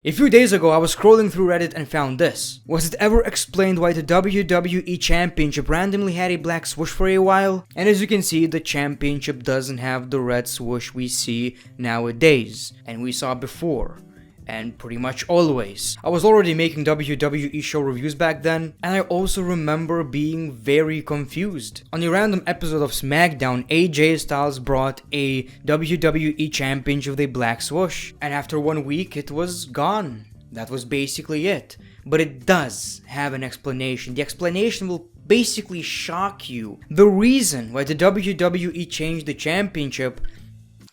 A few days ago, I was scrolling through Reddit and found this. Was it ever explained why the WWE Championship randomly had a black swoosh for a while? And as you can see, the championship doesn't have the red swoosh we see nowadays, and we saw before. And pretty much always. I was already making WWE show reviews back then, and I also remember being very confused. On a random episode of SmackDown, AJ Styles brought a WWE Championship with a black swoosh, and after 1 week it was gone. That was basically it. But it does have an explanation. The explanation will basically shock you. The reason why the WWE changed the championship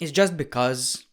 is just because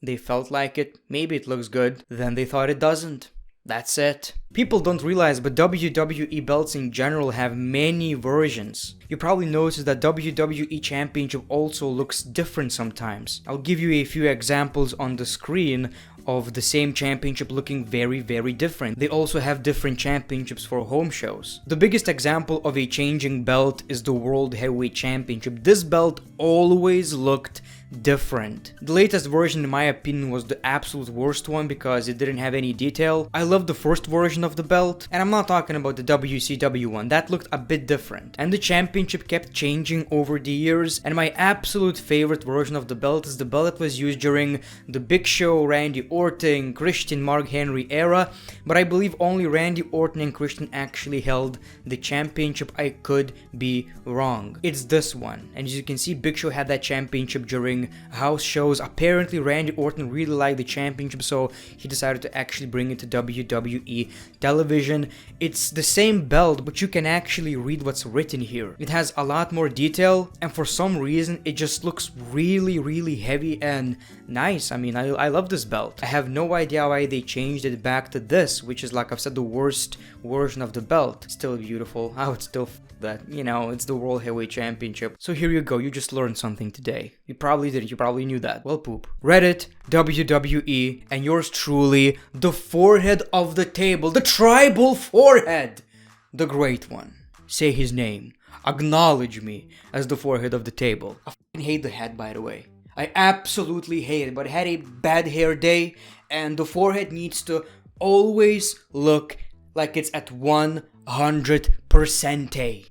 they felt like it, maybe it looks good, then they thought it doesn't. That's it. People don't realize, but WWE belts in general have many versions. You probably noticed that WWE Championship also looks different sometimes. I'll give you a few examples on the screen of the same championship looking very different. They also have different championships for home shows. The biggest example of a changing belt is the World Heavyweight Championship. This belt always looked different. The latest version, in my opinion, was the absolute worst one because it didn't have any detail. I love the first version of the belt, and I'm not talking about the WCW one. That looked a bit different. And the championship kept changing over the years, and my absolute favorite version of the belt is the belt that was used during the Big Show, Randy Orton, Christian, Mark Henry era, but I believe only Randy Orton and Christian actually held the championship. I could be wrong. It's this one, and as you can see, Big Show had that championship during house shows. Apparently Randy Orton really liked the championship, so he decided to actually bring it to WWE television. It's the same belt, but you can actually read what's written here. It has a lot more detail, and for some reason it just looks really heavy and nice. I mean, I love this belt. I have no idea why they changed it back to this, which is, like I've said, the worst version of the belt. Still beautiful. I would still that, you know, it's the World Heavyweight Championship. So here you go, you just learned something today. You probably did, you probably knew that. Well, poop. Reddit, WWE, and yours truly, the forehead of the table, the tribal forehead, the great one. Say his name. Acknowledge me as the forehead of the table. I fucking hate the head, by the way. I absolutely hate it, but I had a bad hair day, and the forehead needs to always look like it's at 100%.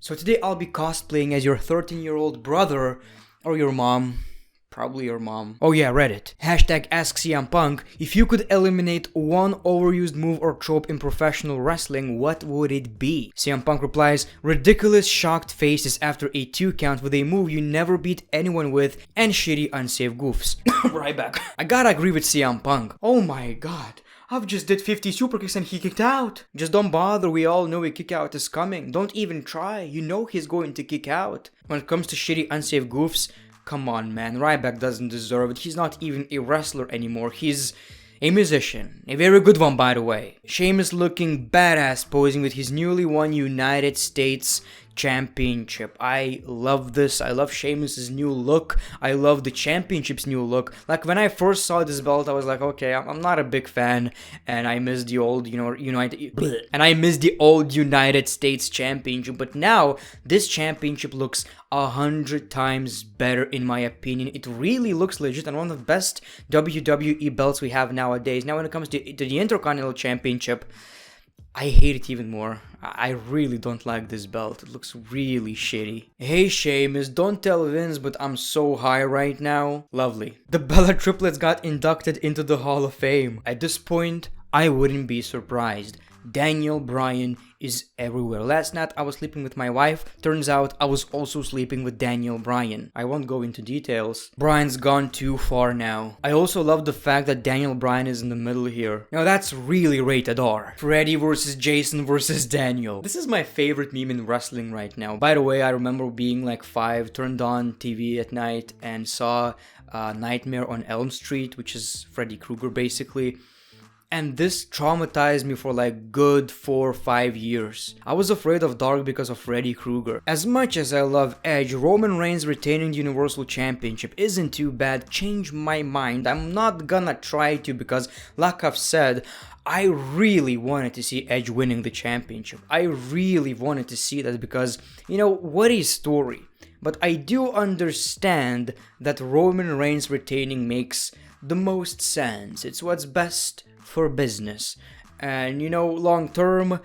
So today I'll be cosplaying as your 13-year-old brother or your mom. Probably your mom. Oh yeah, Reddit. Hashtag Ask CM Punk. If you could eliminate one overused move or trope in professional wrestling, what would it be? CM Punk replies, ridiculous shocked faces after a 2 count with a move you never beat anyone with and shitty unsafe goofs. Right back. I gotta agree with CM Punk. Oh my god. I've just did 50 super kicks and he kicked out. Just don't bother, we all know a kick out is coming. Don't even try, you know he's going to kick out. When it comes to shitty unsafe goofs, come on man, Ryback doesn't deserve it. He's not even a wrestler anymore, he's a musician. A very good one, by the way. Sheamus looking badass posing with his newly won United States Championship. I love this. I love Sheamus's new look. I love the championship's new look. Like when I first saw this belt, I was like, okay, I'm not a big fan, and I miss the old, United States Championship. But now this championship looks 100 times better in my opinion. It really looks legit and one of the best WWE belts we have nowadays. Now when it comes to the Intercontinental Championship, I hate it even more. I really don't like this belt. It looks really shitty. Hey Sheamus, don't tell Vince, but I'm so high right now. Lovely. The Bella triplets got inducted into the Hall of Fame. At this point, I wouldn't be surprised. Daniel Bryan is everywhere. Last night I was sleeping with my wife. Turns out I was also sleeping with Daniel Bryan. I won't go into details. Bryan's gone too far now. I also love the fact that Daniel Bryan is in the middle here. Now that's really rated R. Freddy versus Jason versus Daniel. This is my favorite meme in wrestling right now. By the way, I remember being like 5, turned on TV at night and saw Nightmare on Elm Street, which is Freddy Krueger basically. And this traumatized me for like good 4 or 5 years. I was afraid of dark because of Freddy Krueger. As much as I love Edge, Roman Reigns retaining the Universal Championship isn't too bad. Change my mind. I'm not gonna try to because, like I've said, I really wanted to see Edge winning the championship. I really wanted to see that because, you know, what a story. But I do understand that Roman Reigns retaining makes the most sense. It's what's best for business. And you know, long term,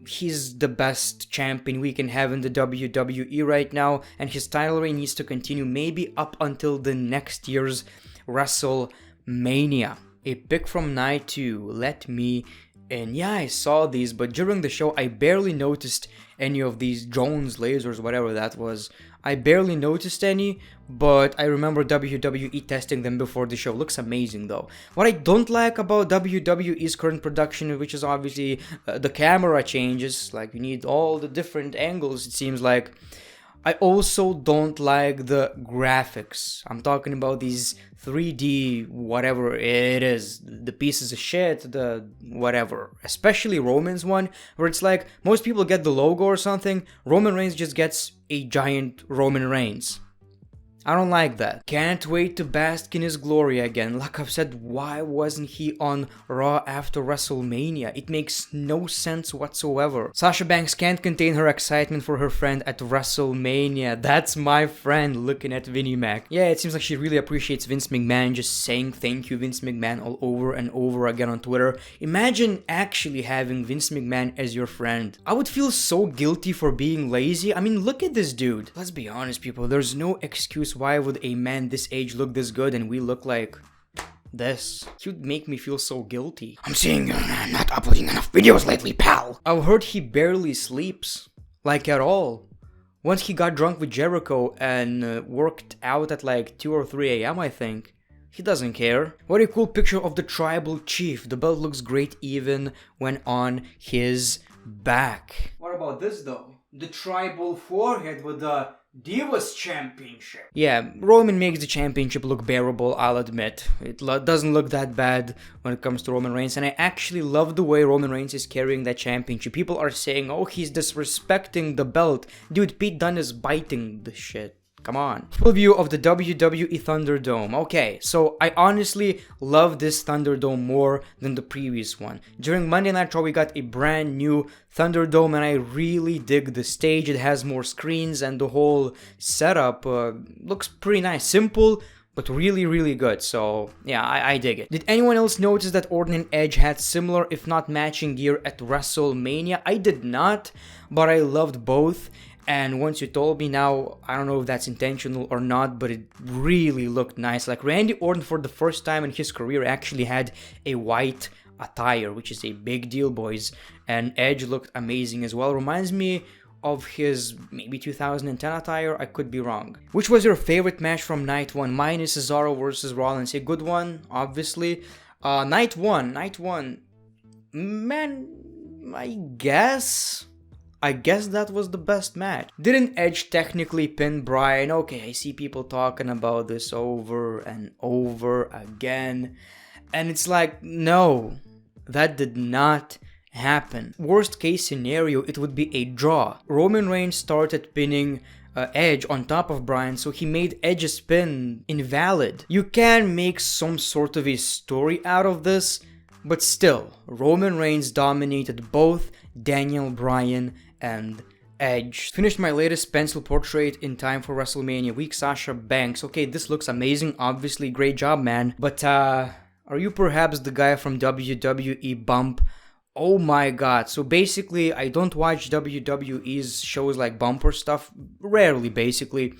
he's the best champion we can have in the WWE right now, and his title reign needs to continue maybe up until the next year's WrestleMania. A pick from night 2, let me in. Yeah, I saw these, but during the show I barely noticed any of these Jones lasers, whatever that was. I barely noticed any, but I remember WWE testing them before the show. Looks amazing though. What I don't like about WWE's current production, which is obviously the camera changes, like you need all the different angles, it seems like. I also don't like the graphics. I'm talking about these 3D, whatever it is, the pieces of shit, the whatever. Especially Roman's one, where it's like most people get the logo or something, Roman Reigns just gets a giant Roman Reigns. I don't like that. Can't wait to bask in his glory again. Like I've said, why wasn't he on Raw after WrestleMania? It makes no sense whatsoever. Sasha Banks can't contain her excitement for her friend at WrestleMania. That's my friend looking at Vinnie Mac. Yeah, it seems like she really appreciates Vince McMahon, just saying thank you Vince McMahon all over and over again on Twitter. Imagine actually having Vince McMahon as your friend. I would feel so guilty for being lazy. I mean, look at this dude. Let's be honest, people. There's no excuse why would a man this age look this good and we look like this. He would make me feel so guilty. I'm seeing you're not uploading enough videos lately, pal. I've heard he barely sleeps. Like at all. Once he got drunk with Jericho and worked out at like 2 or 3 a.m. I think. He doesn't care. What a cool picture of the tribal chief. The belt looks great even when on his back. What about this though? The tribal forehead with the Divas Championship. Yeah, Roman makes the championship look bearable, I'll admit. It doesn't look that bad when it comes to Roman Reigns, and I actually love the way Roman Reigns is carrying that championship. People are saying, oh, he's disrespecting the belt. Dude, Pete Dunne is biting the shit. Come on. Full view of the WWE Thunderdome. Okay, so I honestly love this Thunderdome more than the previous one. During Monday Night Raw, we got a brand new Thunderdome, and I really dig the stage. It has more screens, and the whole setup looks pretty nice. Simple, but really, really good. So, yeah, I dig it. Did anyone else notice that Orton and Edge had similar, if not matching gear at WrestleMania? I did not, but I loved both. And once you told me now, I don't know if that's intentional or not, but it really looked nice. Like Randy Orton for the first time in his career actually had a white attire, which is a big deal, boys. And Edge looked amazing as well. Reminds me of his maybe 2010 attire, I could be wrong. Which was your favorite match from night 1? Mine is Cesaro versus Rollins. A good one, obviously. Night one, man, I guess that was the best match. Didn't Edge technically pin Bryan? Okay, I see people talking about this over and over again. And it's like, no, that did not happen. Worst case scenario, it would be a draw. Roman Reigns started pinning Edge on top of Bryan, so he made Edge's pin invalid. You can make some sort of a story out of this, but still, Roman Reigns dominated both Daniel Bryan and Edge. Finished my latest pencil portrait in time for WrestleMania week. Sasha Banks. Okay, this looks amazing. Obviously, great job, man. But are you perhaps the guy from WWE Bump? Oh my god. So basically, I don't watch WWE's shows like Bump or stuff. Rarely, basically.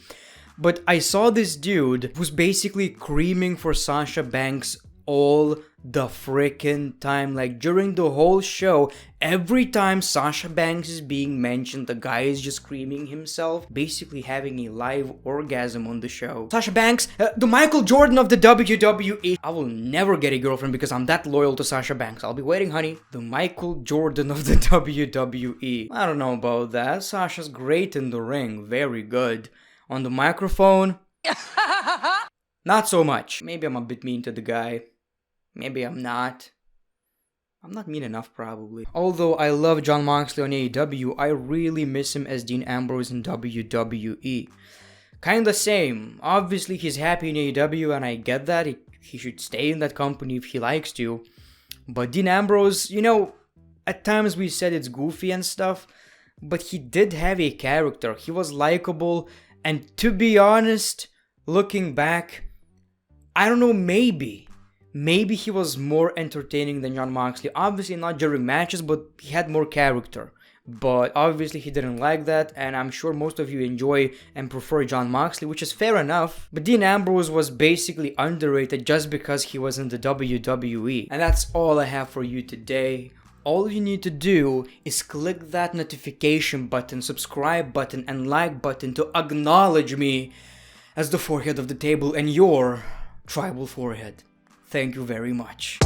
But I saw this dude who's basically creaming for Sasha Banks all the freaking time. Like during the whole show, every time Sasha Banks is being mentioned, the guy is just screaming himself, basically having a live orgasm on the show. Sasha Banks, the Michael Jordan of the WWE. I will never get a girlfriend because I'm that loyal to Sasha Banks. I'll be waiting, honey. The Michael Jordan of the WWE. I don't know about that. Sasha's great in the ring, very good. On the microphone, not so much. Maybe I'm a bit mean to the guy. Maybe I'm not. I'm not mean enough, probably. Although I love Jon Moxley on AEW, I really miss him as Dean Ambrose in WWE. Kinda same. Obviously, he's happy in AEW, and I get that. He should stay in that company if he likes to. But Dean Ambrose, you know, at times we said it's goofy and stuff, but he did have a character. He was likable, and to be honest, looking back, I don't know, maybe he was more entertaining than Jon Moxley. Obviously not during matches, but he had more character. But obviously he didn't like that, and I'm sure most of you enjoy and prefer Jon Moxley, which is fair enough. But Dean Ambrose was basically underrated just because he was in the WWE. And that's all I have for you today. All you need to do is click that notification button, subscribe button, and like button to acknowledge me as the forehead of the table and your tribal forehead. Thank you very much.